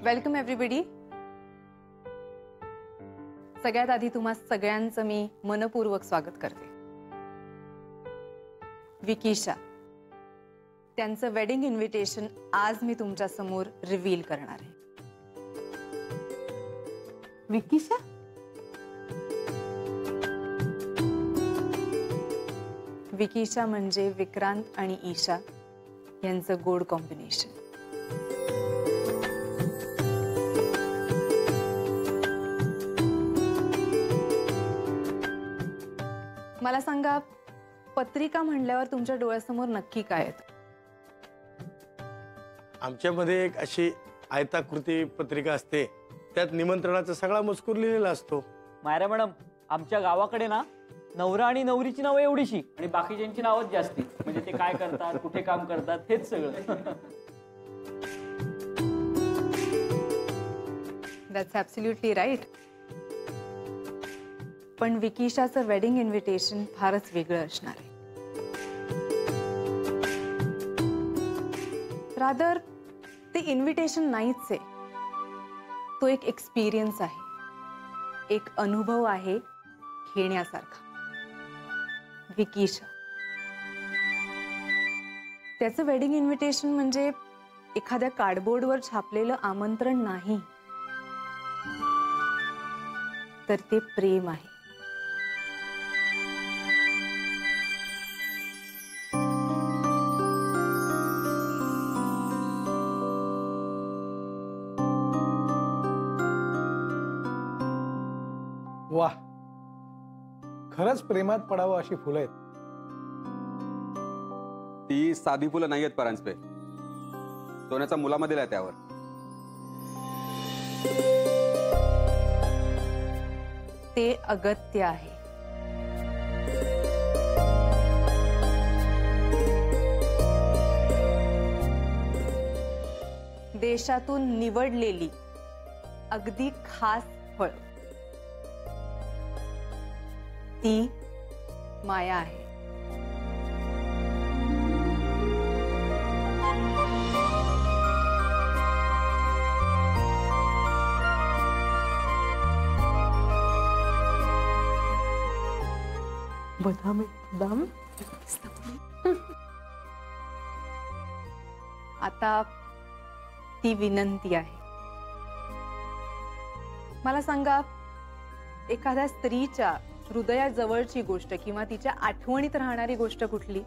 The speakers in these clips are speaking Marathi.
Welcome everybody. सगळ्यात आधी तुम्हा सगळ्यांचं मी मनपूर्वक स्वागत करते. विकीशा, त्यांचं वेडिंग इन्व्हिटेशन आज मी तुमच्या समोर रिव्हील करणार आहे. विकीशा, विकीशा म्हणजे विक्रांत आणि ईशा यांचं गोड कॉम्बिनेशन. मला सांगा, पत्रिका म्हणल्यावर तुमच्या डोळ्यासमोर नक्की काय येतं? आमच्यामध्ये एक अशी आयताकृती पत्रिका असते, त्यात निमंत्रणाचा सगळा मजकूर लिहिलेला असतो. मायरा मॅडम, आमच्या गावाकडे ना नवरा आणि नवरीची नावं एवढीशी आणि बाकीच्यांची नावच जास्ती. म्हणजे ते काय करतात, कुठे काम करतात, हेच सगळं. That's absolutely right. पण विकीशाचं वेडिंग इन्व्हिटेशन फारच वेगळं असणार आहे. रादर ते इन्व्हिटेशन नाहीच आहे, तो एक एक्सपिरियन्स आहे, एक अनुभव आहे घेण्यासारखा. विकीशा, त्याचं वेडिंग इन्व्हिटेशन म्हणजे एखाद्या कार्डबोर्डवर छापलेलं आमंत्रण नाही, तर ते प्रेम आहे. वाह, खरंच प्रेमात पडावं अशी फुलं आहेत. ती साधी फुलं नाही आहेत परांजपे, सोन्याचा मुलामा दिलाय त्यावर. ते अगत्य आहे. देशातून निवडलेली अगदी खास फळ, ती माया आहे. बदाम बदाम. आता ती विनंती आहे. मला सांगा, एखाद्या स्त्रीच्या हृदयाजवळची गोष्ट किंवा तिच्या आठवणीत राहणारी गोष्ट कुठली?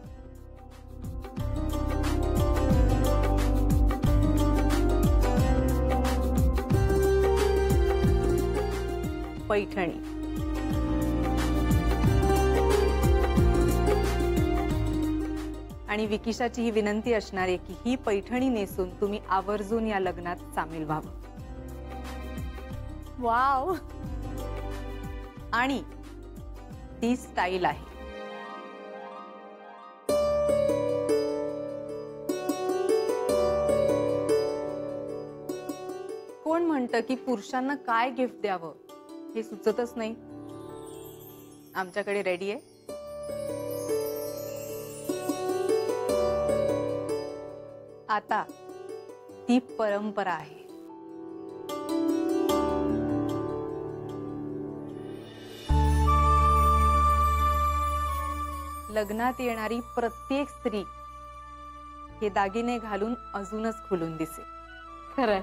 पैठणी. आणि विकीशाची ही विनंती असणार आहे की ही पैठणी नेसून तुम्ही आवर्जून या लग्नात सामील व्हावं. वाव. आणि ती स्टाईल आहे. कोण म्हणतं की पुरुषांना काय गिफ्ट द्यावं हे सुचतच नाही? आमच्याकडे रेडी आहे. आता ती परंपरा आहे. लग्नात येणारी प्रत्येक स्त्री हे दागिने घालून अजूनच खुलून दिसे. खरं.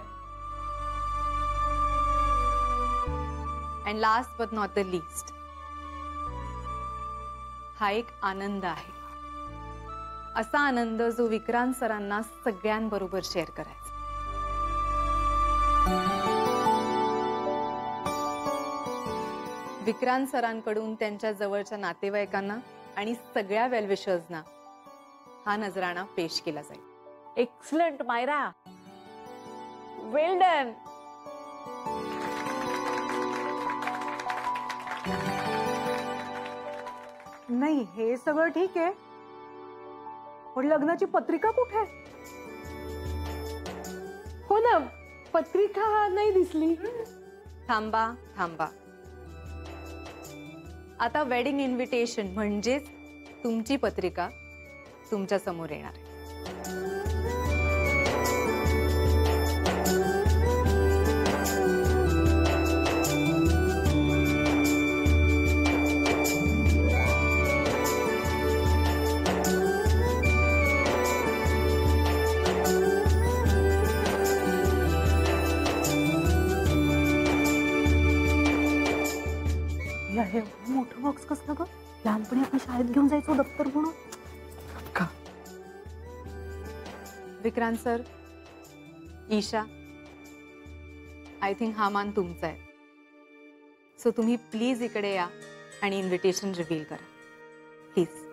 And last but not the least, हा एक आनंद आहे. असा आनंद जो विक्रांत सरांना सगळ्यांबरोबर शेअर करायचा. विक्रांत सरांकडून त्यांच्या जवळच्या नातेवाईकांना आणि सगळ्या वेलविशर्सना हा नजराणा पेश केला जाईल. एक्सलंट मायरा, वेल डन. नाही, हे सगळं ठीक आहे, पण लग्नाची पत्रिका कुठे? हो ना, पत्रिका नाही दिसली. थांबा थांबा, आता वेडिंग इन्व्हिटेशन म्हणजेच तुमची पत्रिका तुमच्या समोर येणार आहे. एवढं मोठं बॉक्स कसलं ग? लहानपणी आपण शाळेत घेऊन जायचो दप्तर म्हणून. Vikrant sir, Isha, I think हा मान तुमचा आहे. सो तुम्ही प्लीज इकडे या आणि इन्व्हिटेशन रिव्हील करा प्लीज.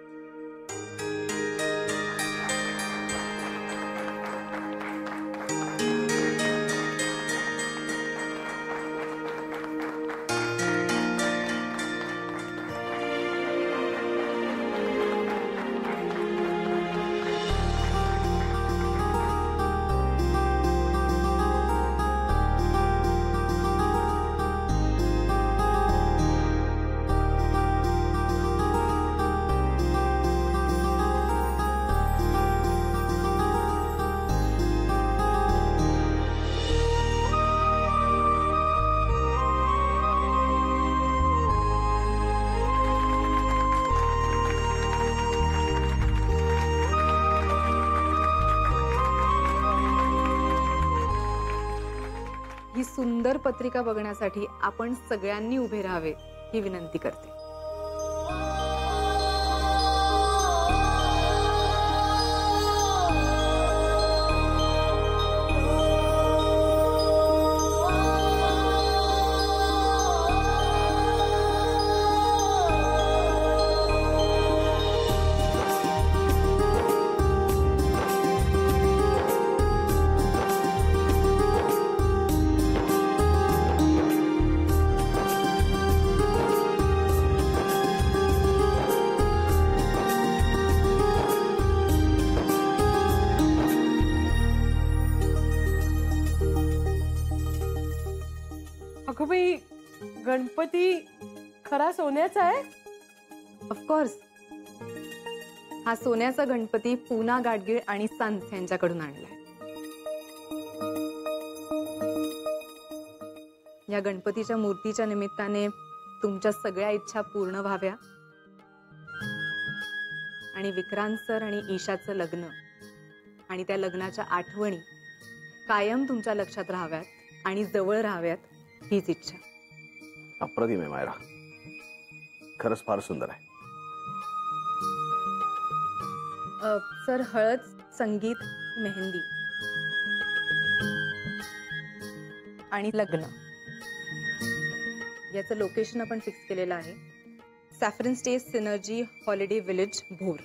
ही सुंदर पत्रिका बघण्यासाठी आपण सगळ्यांनी उभे राहावे ही विनंती करते. अगं बाई, गणपती खरा सोन्याचा आहे? ऑफकोर्स, हा सोन्याचा गणपती पूना गाडगीळ आणि सन्स यांच्याकडून आणलाय. या गणपतीच्या मूर्तीच्या निमित्ताने तुमच्या सगळ्या इच्छा पूर्ण व्हाव्या आणि विक्रांत सर आणि ईशाचं लग्न आणि त्या लग्नाच्या आठवणी कायम तुमच्या लक्षात राहाव्यात आणि जवळ राहाव्यात हीच इच्छा. अप्रतिम आहे मायरा, खरंच फार सुंदर आहे. सर, हळद, संगीत, मेहंदी आणि लग्न याचं लोकेशन आपण फिक्स केलेलं आहे. Saffron stay synergy holiday village Bhor.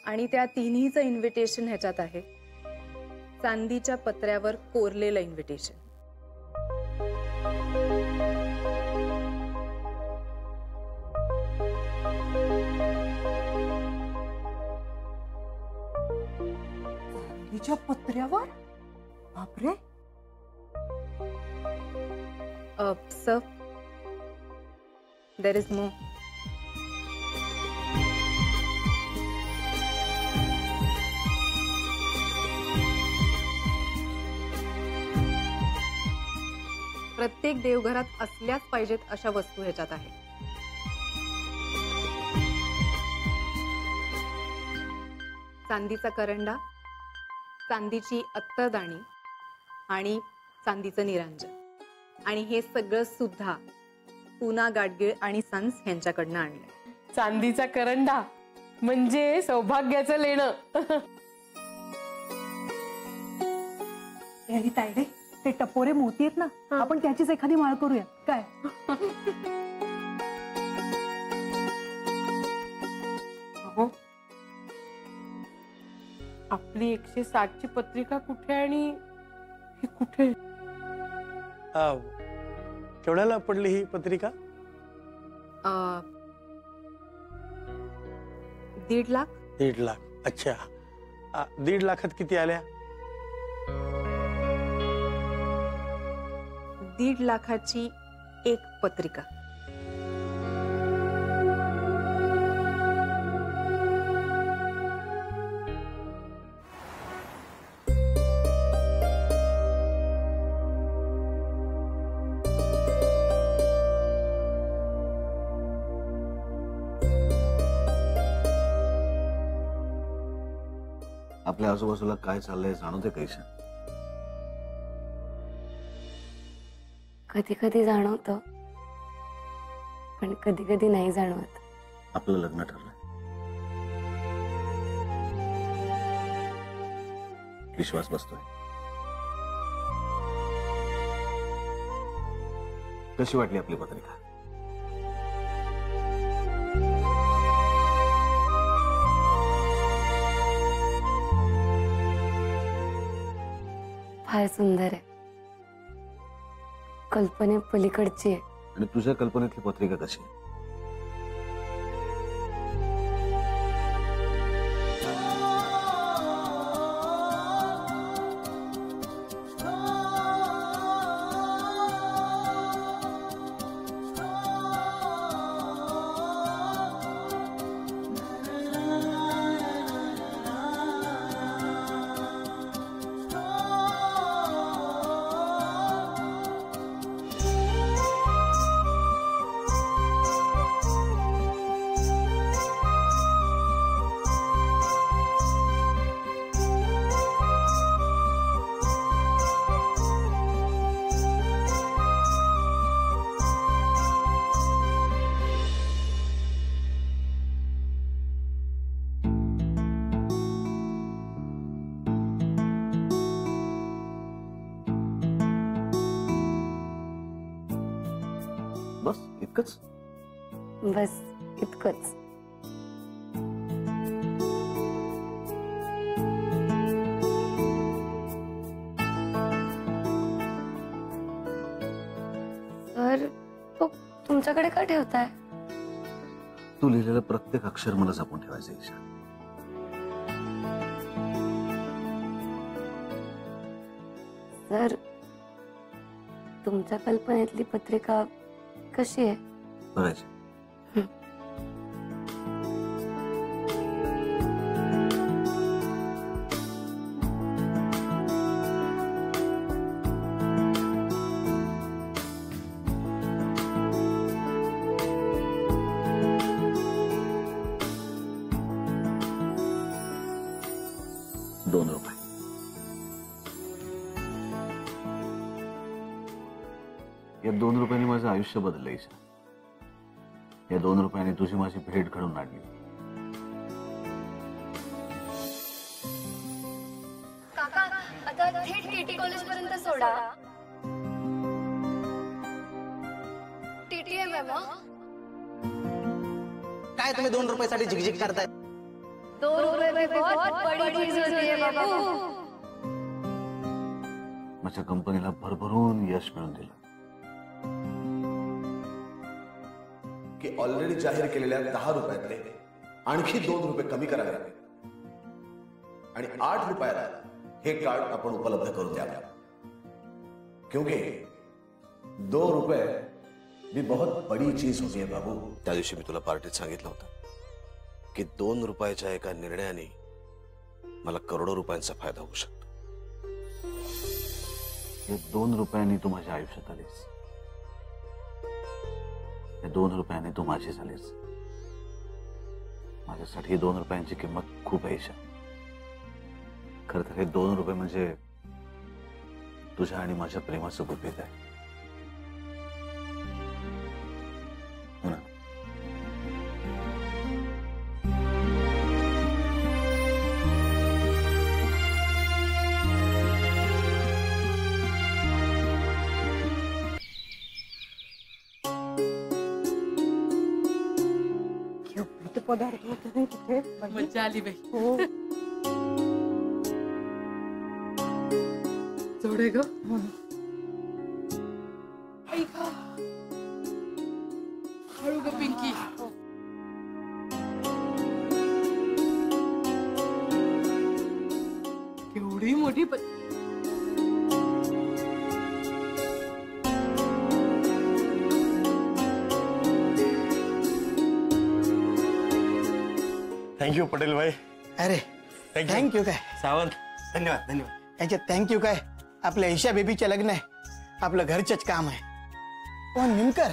आणि त्या तिन्हीचं इन्व्हिटेशन ह्याच्यात आहे, चांदीच्या पत्र्यावर कोरलेलं इन्व्हिटेशन. तिच्या पत्र्यावर? बापरे. Sir, there is more. प्रत्येक देवघरात असल्याच पाहिजेत अशा वस्तू ह्याच्यात आहेत. चांदीचा करंडा, चांदीची अत्तरदाणी आणि चांदीचं निरांजन. आणि हे सगळं सुद्धा पूना गाडगीळ आणि सन्स यांच्याकडनं आणलंय. चांदीचा करंडा म्हणजे सौभाग्याचं लेणं. अरे तायडे, ते टपोरे मोती आहेत ना, आपण त्याचीच एखादी माळ करूया काय? अहो, आपली 160ची पत्रिका कुठे आणि ही कुठे? केवढ्याला पडली ही पत्रिका? 1.5 लाख. 1.5 लाख. अच्छा, 1.5 लाखात किती आल्या? 1.5 लाखाची एक पत्रिका. आपल्या आजूबाजूला काय चाललंय जाणवते कैसे? कधी कधी जाणवतं, पण कधी कधी नाही जाणवत. आपलं लग्न ठरलं. विश्वास बसतोय. कशी वाटली आपली पत्रिका? फार सुंदर आहे, कल्पने पलीकडची आहे. आणि तुझ्या कल्पनेतली पत्रिका कशी आहे? बस इतकंच? बस इतकंच. सर, तो तुमच्याकडे का ठेवताय? तू लिहिलेलं प्रत्येक अक्षर मला जपून ठेवायचं ईशा. सर, तुमच्या कल्पनेतली पत्रिका कशी आहे? बघायची. ₹2. या ₹2 माझं आयुष्य बदललं ईशा. या ₹2 तुझी माझी भेट घडून आणली. काका, आता थेट टीटी कॉलेज पर्यंत सोडा. टीटीएम आहे मग. काय तुम्ही ₹2 झिकझिक करताय? ₹2 बहुत बड़ी चीज होती है बाबू. माझ्या कंपनीला भरभरून यश मिळून दिलं. की ऑलरेडी जाहीर केलेल्या ₹10 आणखी ₹2 कमी करावे आणि ₹8 हे कार्ड आपण उपलब्ध करून द्यावे. क्योंकि ₹2 भी बहुत बड़ी चीज होती है बाबू. त्या दिवशी मी तुला पार्टीत सांगितलं होतं की ₹2 एका निर्णयाने मला करोडो रुपयांचा फायदा होऊ शकतो. या ₹2 तू माझ्या आयुष्यात आलीस. या ₹2 तू माझी झालीस. माझ्यासाठी ₹2 किंमत खूप आहे ईशा. खरं तर हे ₹2 म्हणजे तुझ्या आणि माझ्या प्रेमाचं गुपित आहे. हो ना? पदार्थ होते नाही तिथे. मज्जा आली बाई. हो. जोडे ग. हळू ग पिंकी. केवढी मोठी थँक्यू पटेल भाई. अरे थँक्यू काय सावंत. धन्यवाद धन्यवाद. याच्यात थँक्यू काय, आपल्या ईशा बेबीचे लग्न आहे, आपलं घरचंच काम आहे. पण निमकर,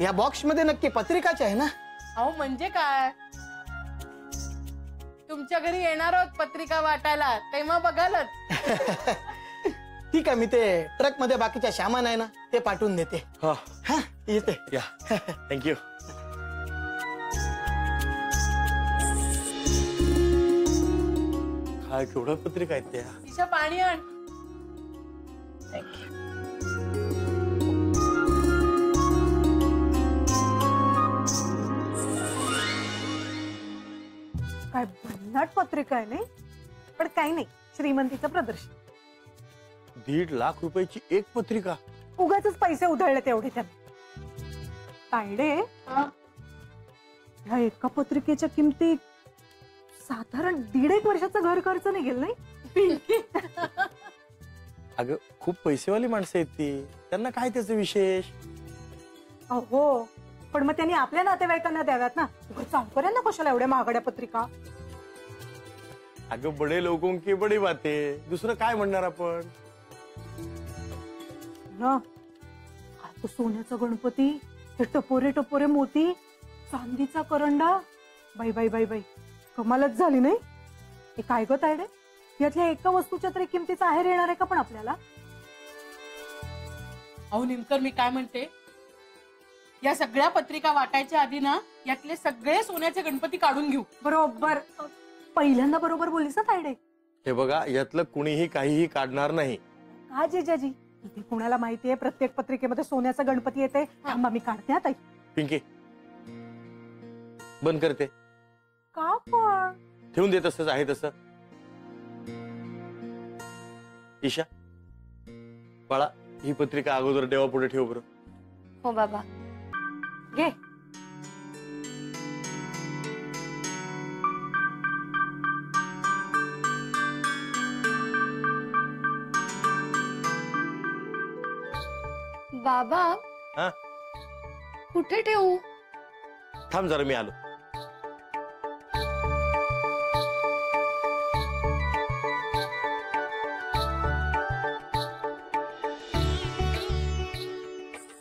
या बॉक्स मध्ये नक्की पत्रिकाच आहे ना? अहो म्हणजे काय, तुमच्या घरी येणार आहोत पत्रिका वाटायला, तेव्हा बघालच. ठीक आहे, मी ते ट्रक मध्ये बाकीच्या सामान आहे ना ते पाठवून देते. हा येते या थँक्यू. काय केवढ्या पत्रिका आहेत त्या. ईशा पाणी आण. काय भन्नाट पत्रिका आहे नाही, पण काही नाही, श्रीमंतीचं प्रदर्शन. 1.5 लाख रुपयाची एक पत्रिका. उगाच पैसे उधळले तेवढे त्याने. तायडे, ह्या एका पत्रिकेच्या किमती साधारण 1.5 वर्षाचं घर खर्च निघेल नाही. अगं खूप पैसेवाली माणसं आहेत ती, त्यांना काय त्याचं विशेष. हो, पण मग त्यांनी आपल्या नातेवाईकांना द्याव्यात ना. चालकऱ्यांना कशाला एवढ्या महागड्या पत्रिका. अगं बडे लोगों की बडी बाते, दुसरं काय म्हणणार आपण. ना तो सोन्याचा गणपती, ते टपोरे टपोरे मोती, चांदीचा करंडा, बाई बाई बाई बाई, कमालच झाली नाही. हे काय ग तायडे, यातल्या एका वस्तूच्या तरी किमतीचा आहेर येणार आहे का पण आपल्याला. अहो निमकर, मी काय म्हणते, या सगळ्या पत्रिका वाटायच्या आधी ना यातले सगळे सोन्याचे गणपती काढून घेऊ. बरोबर, पहिल्यांदा बरोबर बोललीस ना तायडे. हे बघा, यातलं कुणीही काहीही काढणार नाही. का जिजाजी, इथे कोणाला माहितीये प्रत्येक पत्रिकेमध्ये सोन्याचा गणपती येते. थांबा मी काढते आता. पिंकी बंद करते. का पण ठेवून दे तसंच आहे तसं. ईशा बाळा, ही पत्रिका अगोदर देवापुढे ठेव बरं. हो बाबा. घे. बाबा, हा? कुठे ठेवू? थांब जरा, मी आलो.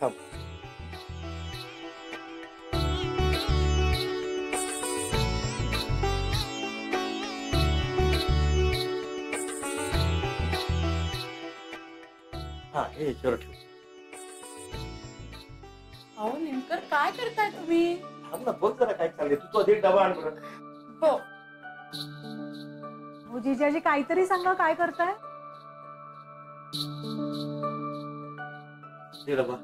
थांब. हा, हे याच्यावर ठेव. अहो निमकर, काय करताय तुम्ही? थांब ना, बघ जरा काय चाललंय. तू अधिक डबा आण बरं. हो. हो जिजाजी, काहीतरी सांगा, काय करताय. हे डबा.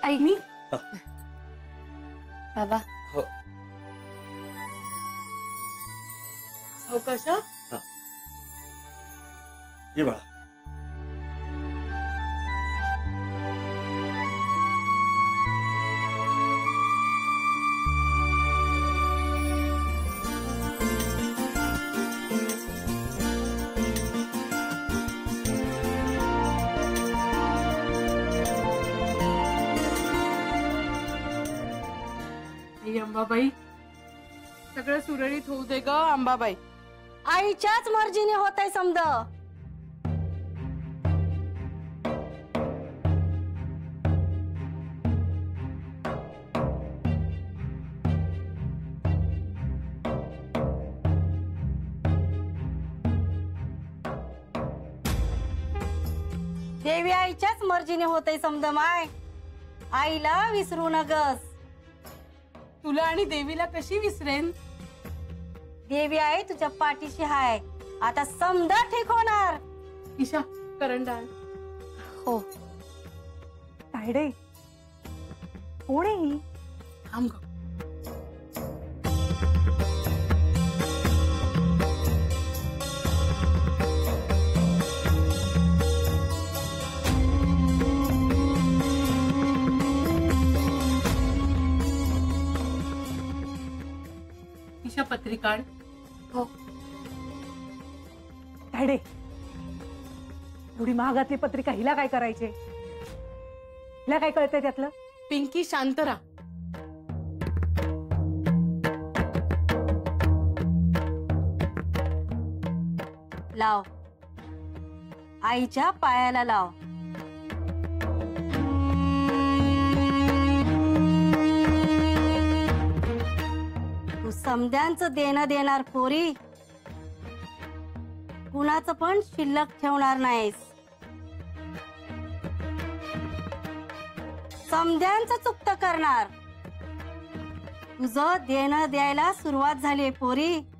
आई मी हा. बाबा, हो. सावकाश हा? ये बाळा. आई अंबाबाई, सगळं सुरळीत होऊ दे ग अंबाबाई. आईच्याच मर्जीने होत आहे समज. देवी आईच्याच मर्जीने होत आहे समज. माय, आईला विसरू नगस. तुला आणि देवीला कशी विसरेन. देवी आई तुझ्या पाठीशी हाय. आता समजा ठीक होणार. ईशा, करंडा आण. हो. तायडे, कोण आहे ही. थांब ग. ईशा, पत्रिका आण. हो. तायडे, एवढी महागातली पत्रिका हिला काय करायचे. हिला काय कळतंय त्यातलं. पिंकी, शांत राहा. लाव, आईच्या पायाला लाव. तू समद्यांचं देणं देणार पोरी. कुणाचं पण शिल्लक ठेवणार नाहीस. समध्यांचं चुकतं करणार. तुझं देणं द्यायला सुरुवात झाली पोरी.